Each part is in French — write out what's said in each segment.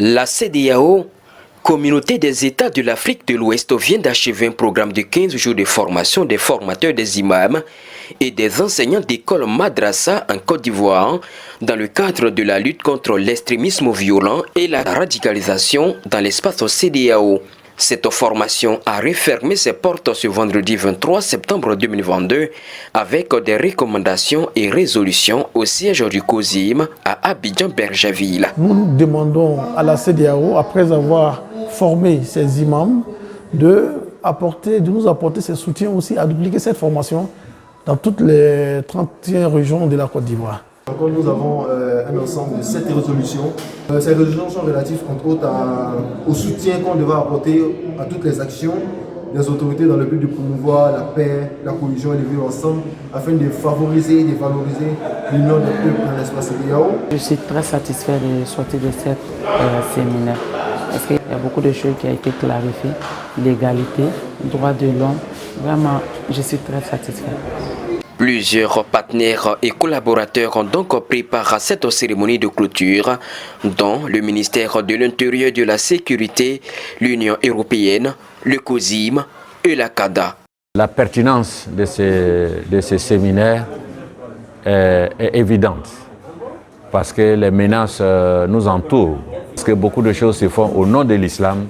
La CEDEAO, Communauté des États de l'Afrique de l'Ouest, vient d'achever un programme de 15 jours de formation des formateurs des imams et des enseignants d'école madrasa en Côte d'Ivoire dans le cadre de la lutte contre l'extrémisme violent et la radicalisation dans l'espace CEDEAO. Cette formation a refermé ses portes ce vendredi 23 septembre 2022 avec des recommandations et résolutions au siège du COSIM à Abidjan-Bergerville. Nous demandons à la CEDEAO, après avoir formé ces imams, de nous apporter ce soutien aussi à dupliquer cette formation dans toutes les 31 régions de la Côte d'Ivoire. Nous avons un ensemble de 7 résolutions. Ces résolutions sont relatives entre autres au soutien qu'on devra apporter à toutes les actions des autorités dans le but de promouvoir la paix, la cohésion et le vivre ensemble afin de favoriser et de valoriser l'union des peuples dans l'espace CEDEAO. Je suis très satisfait de sortir de cette séminaire parce qu'il y a beaucoup de choses qui ont été clarifiées, l'égalité, le droit de l'homme. Vraiment, je suis très satisfait. Plusieurs partenaires et collaborateurs ont donc pris part à cette cérémonie de clôture, dont le ministère de l'Intérieur et de la Sécurité, l'Union européenne, le COSIM et la CADA. La pertinence de ces séminaires est évidente parce que les menaces nous entourent, parce que beaucoup de choses se font au nom de l'islam,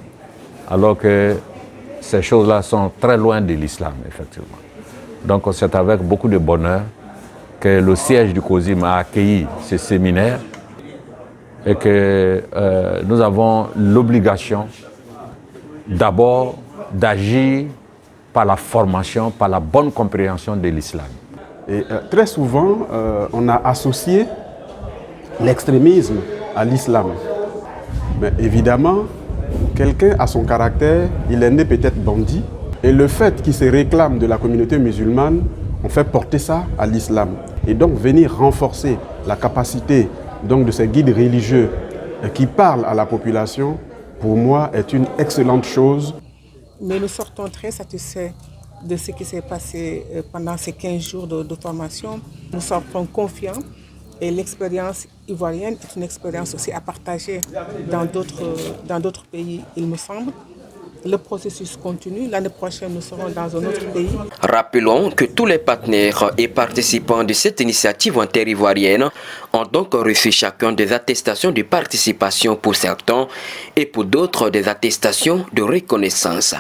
alors que ces choses-là sont très loin de l'islam, effectivement. Donc c'est avec beaucoup de bonheur que le siège du COSIM a accueilli ce séminaire et que nous avons l'obligation d'abord d'agir par la formation, par la bonne compréhension de l'islam. Et très souvent, on a associé l'extrémisme à l'islam. Mais évidemment, quelqu'un a son caractère, il est né peut-être bandit. Et le fait qu'il se réclame de la communauté musulmane, on fait porter ça à l'islam. Et donc venir renforcer la capacité donc, de ces guides religieux qui parlent à la population, pour moi, est une excellente chose. Mais nous sortons très satisfaits de ce qui s'est passé pendant ces 15 jours de formation. Nous sortons confiants et l'expérience ivoirienne est une expérience aussi à partager dans d'autres pays, il me semble. Le processus continue. L'année prochaine, nous serons dans un autre pays. Rappelons que tous les partenaires et participants de cette initiative interivoirienne ont donc reçu chacun des attestations de participation pour certains et pour d'autres des attestations de reconnaissance.